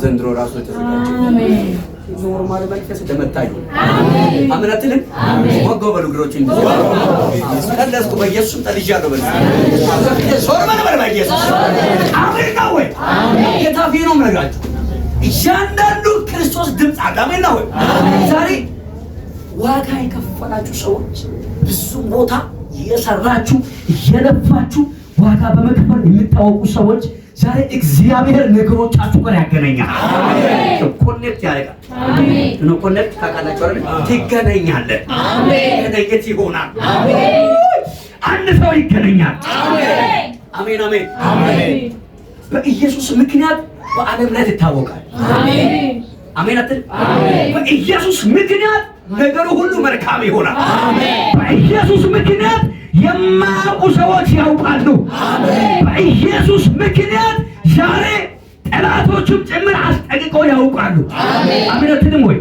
ለዘንድሮ ራሱ ተዘጋጀ። አሜን። ኖርማል መንፈስ እንደመታዩ አሜን። አምናትንም ወገው በልግሮች እንጂ ቀደስኩ በኢየሱስ ጠልጃለሁ። በዚህ ሶርማን በኢየሱስ አሜን ነው ወይ? አሜን። የታፊ ነው የምነግራችሁ። እያንዳንዱ ክርስቶስ ድምፅ አዳሜን ነው ወይ? ዛሬ ዋጋ የከፈላችሁ ሰዎች ብዙ ቦታ የሰራችሁ የለፋችሁ ዋጋ በመክፈል የምታወቁ ሰዎች ዛሬ እግዚአብሔር ነገሮቻችሁ ጋር ያገናኛል። አሜን። ኮኔክት ያደርጋል። አሜን። ነው ኮኔክት ታውቃላችሁ አይደል? ትገናኛለህ። አሜን። ከነየት ይሆናል። አሜን። አንድ ሰው ይገናኛል። አሜን። አሜን። አሜን። አሜን። በኢየሱስ ምክንያት በዓለም ላይ ትታወቃል። አሜን። አሜን አትል? አሜን። በኢየሱስ ምክንያት ነገሩ ሁሉ መልካም ይሆናል። አሜን። በኢየሱስ ምክንያት የማያውቁ ሰዎች ያውቃሉ። አሜን። በኢየሱስ ምክንያት ዛሬ ጠላቶችም ጭምር አስጠንቅቀው ያውቃሉ። አሜን። አሜን አትልም ወይ?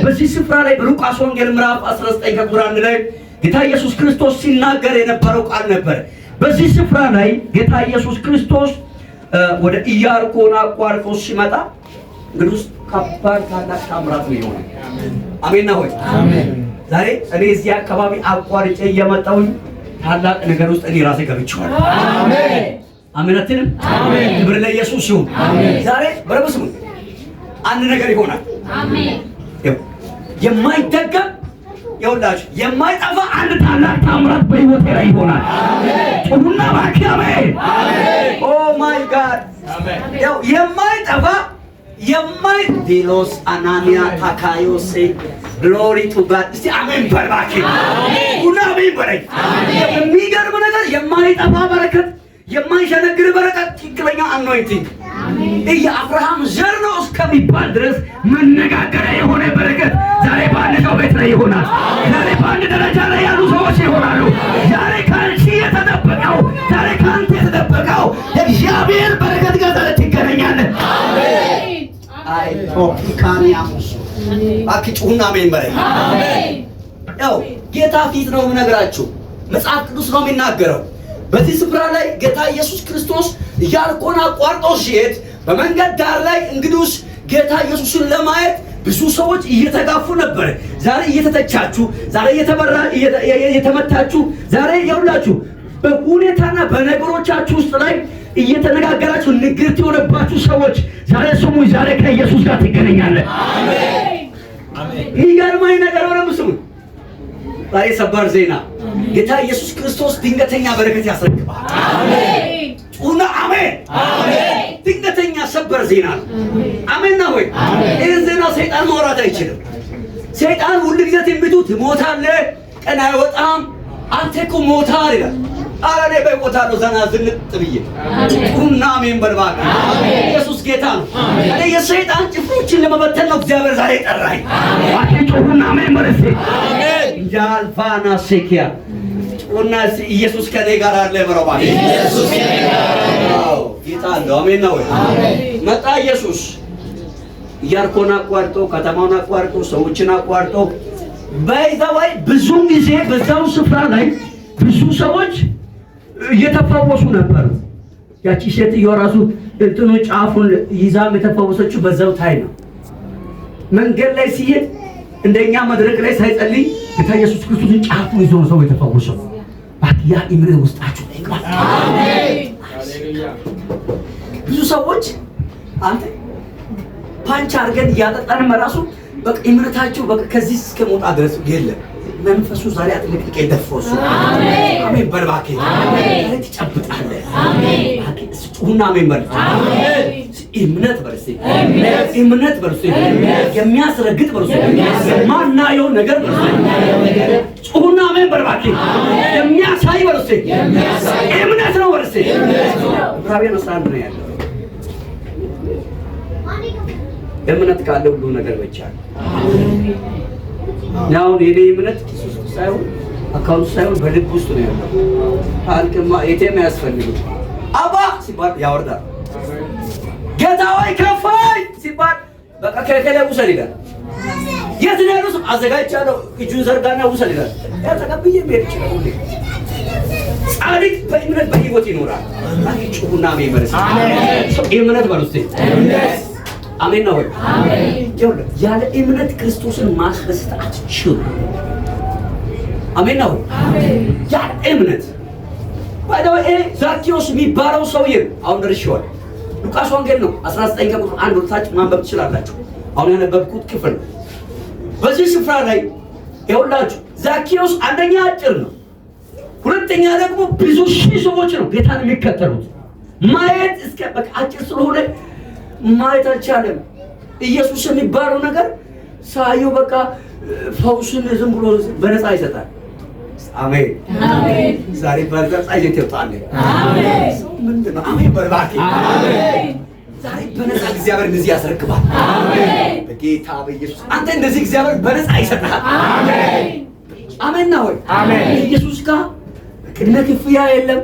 በዚህ ስፍራ ላይ በሉቃስ ወንጌል ምዕራፍ 19 ከቁጥር 1 ላይ ጌታ ኢየሱስ ክርስቶስ ሲናገር የነበረው ቃል ነበር። በዚህ ስፍራ ላይ ጌታ ኢየሱስ ክርስቶስ ወደ ኢያሪኮን አቋርጦ ሲመጣ እንግዲህ ከባድ ታላቅ ታምራት ነው የሆነው። አሜን ነው ወይ? አሜን። ዛሬ እኔ እዚህ አካባቢ አቋርጬ እየመጣሁኝ ታላቅ ነገር ውስጥ እኔ ራሴ ገብቻለሁ። አሜን። አሜን አትልም? አሜን። ክብር ለኢየሱስ ይሁን። አሜን። ዛሬ በረብስሙ አንድ ነገር ይሆናል። አሜን። የማይደገም ይኸውላችሁ የማይጠፋ አንድ ታላቅ ታምራት በሕይወቴ ላይ ይሆናል። አሜን። ጩሁና ባኪ አሜን። አሜን። ኦ ማይ ጋድ አሜን። ያው የማይጠፋ ዲሎስ አናኒያ ታካዮሴ ግሎሪ ቱ ጋድ እስቲ አሜን በርባኪ አሜን። ሁሉ አሜን በረኝ። የሚገርም ነገር የማይጠፋ በረከት፣ የማይሸነግር በረከት፣ ትክክለኛ አኖይንቲንግ የአብርሃም ዘር ነው እስከሚባል ድረስ መነጋገሪያ የሆነ በረከት ዛሬ በአንድ ሰው ቤት ላይ ይሆናል። ዛሬ በአንድ ደረጃ ላይ ያሉ ሰዎች ይሆናሉ። ዛሬ ከአንቺ የተደበቀው፣ ዛሬ ከአንተ የተደበቀው የእግዚአብሔር በረከት ጋር ዛሬ ትገናኛለህ። አሜን። አይ ቶፒካኒያሙስ አኪጩና አሜን በረኝ። አሜን። ያው ጌታ ፊት ነው የምነግራችሁ። መጽሐፍ ቅዱስ ነው የሚናገረው። በዚህ ስፍራ ላይ ጌታ ኢየሱስ ክርስቶስ ኢያሪኮን አቋርጦ ሲሄድ በመንገድ ዳር ላይ እንግዲህ ጌታ ኢየሱስን ለማየት ብዙ ሰዎች እየተጋፉ ነበር። ዛሬ እየተተቻችሁ፣ ዛሬ እየተመታችሁ፣ ዛሬ ያውላችሁ በሁኔታና በነገሮቻችሁ ውስጥ ላይ እየተነጋገራችሁ ንግርት የሆነባችሁ ሰዎች ዛሬ ስሙ። ዛሬ ከኢየሱስ ጋር ትገናኛለህ። አሜን። አሜን። የሚገርመኝ ነገር ነው ስሙ። ዛሬ ሰበር ዜና ጌታ ኢየሱስ ክርስቶስ ድንገተኛ በረከት ያስረክባል። አሜን። ጩና አሜን። አሜን። ድንገተኛ ሰበር ዜና ነው። አሜን ነው ወይ? ይሄን ዜና ሰይጣን ማውራት አይችልም። ሰይጣን ሁሉ ጊዜ ትንቢቱ ትሞታለህ፣ ቀን አይወጣም፣ አንተ እኮ ሞታል ይላል። ኧረ እኔ በሞታለሁ ዘና ዝንጥ ብዬ ጩና አሜን በልባክ። ኢየሱስ ጌታ ነው። እኔ የሰይጣን ጭፍሮችን ለመበተን ነው እግዚአብሔር ዛሬ ጠራኝ። አሜን። ጩና አሜን በለሴ ጃልፋና ሴኪያ ጩና ኢየሱስ ከኔ ጋር አለ በረባ ኢየሱስ ከኔ ጋር ነው። ጌታ ነው። አሜን ነው። አሜን። መጣ ኢየሱስ ኢያሪኮን አቋርጦ ከተማውን አቋርጦ ሰዎችን አቋርጦ በይዛዋይ ብዙ ጊዜ በዛው ስፍራ ላይ ብዙ ሰዎች እየተፈወሱ ነበር። ያቺ ሴትዮ ራሱ እንትኑ ጫፉን ይዛም የተፈወሰችው በዛው ታይ ነው። መንገድ ላይ ሲሄድ እንደኛ መድረክ ላይ ሳይጸልይ ጌታ ኢየሱስ ክርስቶስን ጫፉን ይዞ ሰው የተፈወሰው ባኪያ ኢምሬ ውስጣችሁ ይግባ። አሜን። ሃሌሉያ። ብዙ ሰዎች አንተ ፓንች አርገን ያጠጣን መራሱ በቃ ኢምሬታቸው በቃ ከዚህ እስከ ሞጣ ድረስ የለም። መንፈሱ ዛሬ አጥልቅልቅ የደፈሱ አሜን። አሜን በልባኬ አሜን። ዛሬ ትጨብጣለህ። አሜን። ባኪ ጩና አሜን በል። አሜን። እምነት በርሲ እምነት በርሲ የሚያስረግጥ በርሲ የማናየው ነገር በርሲ ጩና አሜን በልባኬ የሚያሳይ በርሲ እምነት ነው በርሲ ብራቢያ ነው ሳንድ ነው ያለው። እምነት ካለ ሁሉ ነገር በቻለ ያው የኔ እምነት ኪስ ሳይሆን አካውንት ሳይሆን በልብ ውስጥ ነው ያለው። አልከማ ኤቲኤም ያስፈልጋል። አባ ሲባል ያወርዳል። ጌታ ወይ ከፋይ ሲባል በቃ ከከለ ውሰድ ይላል። የት ነው ያለው? አዘጋጅቻለሁ እጁን ዘርጋና ውሰድ ይላል። ያ ተቀብዬ መሄድ ይችላል። ጻድቅ በእምነት በሕይወት ይኖራል። አሜን። ጩሁና አሜን በርስ አሜን። እምነት በርስ አሜን ነው ወይ? አሜን። ያለ እምነት ክርስቶስን ማስደሰት አትችሉም። አሜን ነው። አሜን። ያለ እምነት ባይደው ዛኪዮስ የሚባለው ሰውዬ አሁን ደርሼዋል። ሉቃስ ወንጌል ነው 19 ቁጥር 1 ወጣች ማንበብ ትችላላችሁ። አሁን ያነበብኩት ክፍል በዚህ ስፍራ ላይ ይኸውላችሁ ዛኪዮስ አንደኛ አጭር ነው፣ ሁለተኛ ደግሞ ብዙ ሺህ ሰዎች ነው ጌታን የሚከተሉት። ማየት እስከ በቃ አጭር ስለሆነ ማየት አልቻለም። ኢየሱስ የሚባለው ነገር ሳየው በቃ ፈውስን ዝም ብሎ በነፃ ይሰጣል። አሜን አሜን። ዛሬ በነፃ ይተውጣል። አሜን። ምንድነው? አሜን በርባኪ አሜን። ዛሬ በነፃ እግዚአብሔር እንደዚህ ያስረክባል። አሜን። በጌታ በኢየሱስ አንተ እንደዚህ እግዚአብሔር በነፃ ይሰጣል። አሜን አሜን ነው። አሜን። ኢየሱስ ጋር ቅድመ ክፍያ የለም።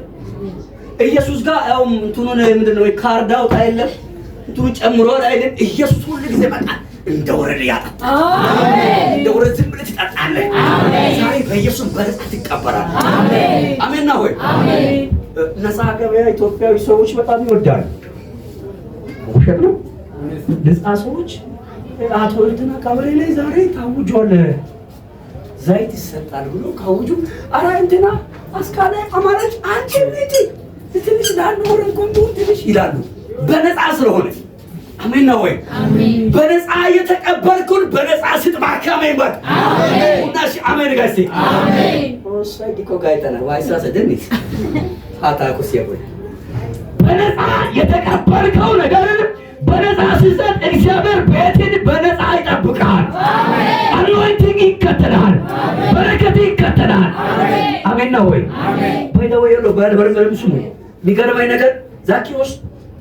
ኢየሱስ ጋር ያው እንትኑን ምንድነው ካርድ አውጣ የለም። እንትኑ ጨምሮ አይደለም። ኢየሱስ ሁሉ ጊዜ በቃ እንደወረደ ያጠጣ። አሜን። እንደወረደ ዝም ብለህ ትጠጣለህ። አሜን። ዛሬ በኢየሱስ በነፃ ትቀበላለህ። አሜን አሜን ነው። አሜን። ነፃ ገበያ ኢትዮጵያዊ ሰዎች በጣም ይወዳሉ። ውሸት ነው። ነፃ ሰዎች አቶ እንትና ቀበሌ ላይ ዛሬ ታውጇል ዘይት ይሰጣል ብሎ ካውጁ አራ እንትና አስካለ አማራጭ አንቺ ልጅ ትንሽ ዳንወር እንኳን ትንሽ ይላሉ በነፃ ስለሆነ። አሜን ነው ወይ? አሜን። በነፃ የተቀበልኩን በነፃ ስጥባካ መንበር አሜን። እናሺ አሜን ጋይስ አሜን። ወሰዲኮ ጋይተና ዋይሳ ሰደንት አታኩስ ያቦይ በነፃ የተቀበልከው ነገር በነፃ ሲሰጥ እግዚአብሔር ቤትን በነፃ ይጠብቃል። አሜን። አኖይንቲንግ ይከተላል። በረከት ይከተላል። አሜን ነው ወይ? አሜን። ባይደው ይሉ በርበርም ስሙ የሚገርመኝ ነገር ዛኪዮስ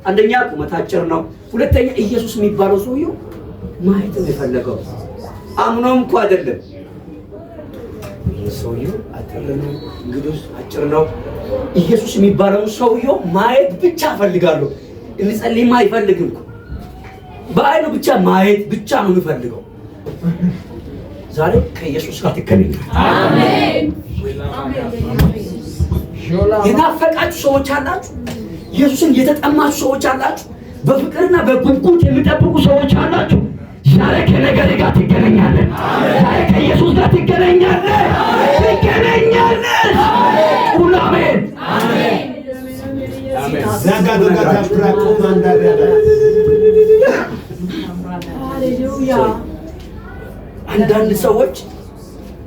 አንደኛ ቁመት አጭር ነው፣ ሁለተኛ ኢየሱስ የሚባለው ሰውዬው ማየት ነው የፈለገው። አምኖም እንኳን አይደለም ሰውዬው አጭር ነው፣ እንግዲህ አጭር ነው። ኢየሱስ የሚባለው ሰውዬው ማየት ብቻ ፈልጋለሁ። እንጸልይማ አይፈልግም እኮ በአይኑ ብቻ ማየት ብቻ ነው የሚፈልገው። ዛሬ ከኢየሱስ ጋር ትገናኛለህ። አሜን። የናፈቃችሁ ሰዎች አላችሁ። ኢየሱስን የተጠማችሁ ሰዎች አላችሁ። በፍቅርና በጉጉት የሚጠብቁ ሰዎች አላችሁ። ዛሬ ከነገር ጋር ትገናኛለህ። ዛሬ ከኢየሱስ ጋር ትገናኛለህ። ትገናኛለህ። ሁሉ አሜን አሜን። አንዳንድ ሰዎች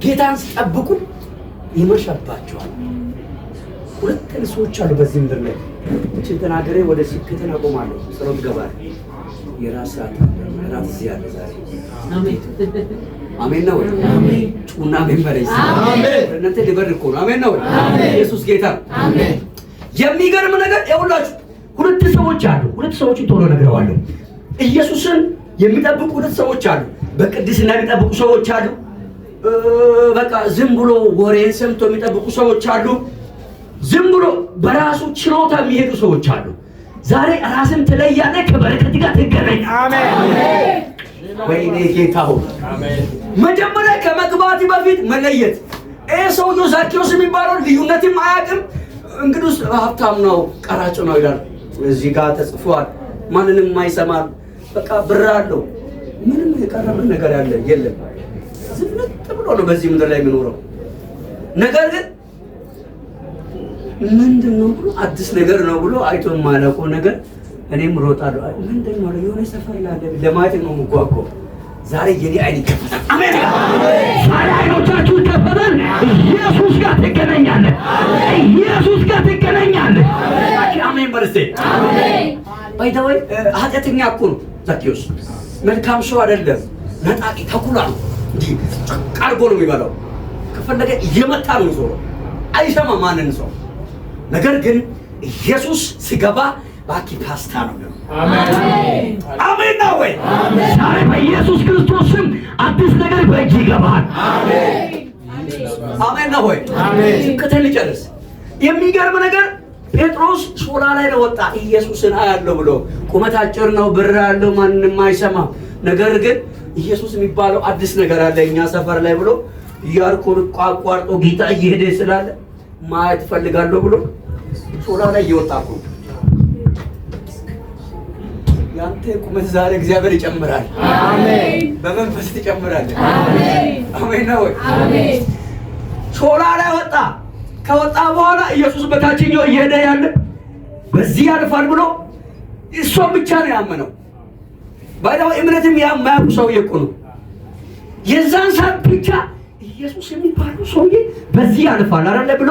ጌታን ሲጠብቁ ይመሻባቸዋል። ሁለት ሰዎች አሉ በዚህ ምድር ላይ እቺን ተናገሬ ወደ ስክተና ቆማለሁ። ጸሎት ገባል። የራስ ራት እዚህ ያለ ዛሬ አሜን አሜን ነው። አሜን ጩና መንበረስ አሜን። እናንተ ልበርኩ ነው። አሜን ነው። ኢየሱስ ጌታ አሜን። የሚገርም ነገር ይኸውላችሁ ሁለት ሰዎች አሉ። ሁለት ሰዎች ቶሎ ነግረዋለሁ። ኢየሱስን የሚጠብቁ ሁለት ሰዎች አሉ። በቅድስና የሚጠብቁ ሰዎች አሉ። በቃ ዝም ብሎ ወሬን ሰምቶ የሚጠብቁ ሰዎች አሉ። ዝም ብሎ በራሱ ችሎታ የሚሄዱ ሰዎች አሉ። ዛሬ ራስን ትለያለህ፣ ከበረከት ጋር ትገናኝ። አሜን ወይኔ ጌታው አሜን። መጀመሪያ ከመግባት በፊት መለየት። ሰውዬው ዛኪዮስ የሚባለው ልዩነትም አያውቅም። እንግዲህ ሀብታም ነው፣ ቀራጭ ነው ይላል። እዚህ ጋር ተጽፏል። ማንንም የማይሰማል። በቃ ብር አለው። ምንም የቀረበ ነገር ያለ የለም። ዝምጥ ብሎ ነው በዚህ ምድር ላይ የሚኖረው። ነገር ግን ምንድነው ብሎ አዲስ ነገር ነው ብሎ አይቶ የማላውቀው ነገር እኔም ሮጣለሁ። ምንድነው የሆነ ሰፈር ላይ ለማየት ነው የምጓጓው። ዛሬ የኔ አይን ይከፈታል። አሜን አሜን። ዛሬ አይኖቻችሁ ይከፈታል። ኢየሱስ ጋር ትገናኛለህ። ኢየሱስ ጋር ትገናኛለህ። አሜን በርሴ አሜን። ባይደው ኃጢአተኛ እኮ ነው ዛኪዮስ። መልካም ሰው አይደለም። ነጣቂ ተኩላ ነው። እንዴ ቃርጎ ነው የሚበላው። ከፈለገ እየመታ ነው የሚዞረው። አይሰማም ማንን ሰው። ነገር ግን ኢየሱስ ሲገባ ባኪ ፓስታ ነው። አሜን አሜን ነው ወይ? አሜን። ዛሬ በኢየሱስ ክርስቶስ ስም አዲስ ነገር በእጅ ይገባል። አሜን አሜን ነው ወይ? አሜን። ስብከትን ልጨርስ። የሚገርም ነገር ጴጥሮስ ሾላ ላይ ወጣ። ኢየሱስን አያለው ብሎ ቁመት አጭር ነው፣ ብር ያለው ማንንም አይሰማም። ነገር ግን ኢየሱስ የሚባለው አዲስ ነገር አለ እኛ ሰፈር ላይ ብሎ ኢያሪኮን አቋርጦ ጌታ እየሄደ ስላለ ማየት ፈልጋለሁ ብሎ ሾላ ላይ እየወጣ ነው። ያንተ ቁመት ዛሬ እግዚአብሔር ይጨምራል። አሜን። በመንፈስ ትጨምራለህ። አሜን። አሜን ነው። አሜን። ሾላ ላይ ወጣ። ከወጣ በኋላ ኢየሱስ በታችኛው እየሄደ ያለ በዚህ ያልፋል ብሎ እሱም ብቻ ነው ያመነው። ባይዳው እምነትም ያማያውቁ ሰውዬ እኮ ነው። የዛን ሰዓት ብቻ ኢየሱስ የሚባለው ሰውዬ በዚህ ያልፋል አይደለ ብሎ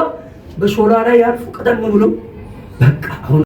በሾላ ላይ ያልፉ ቀደም ብሎ በቃ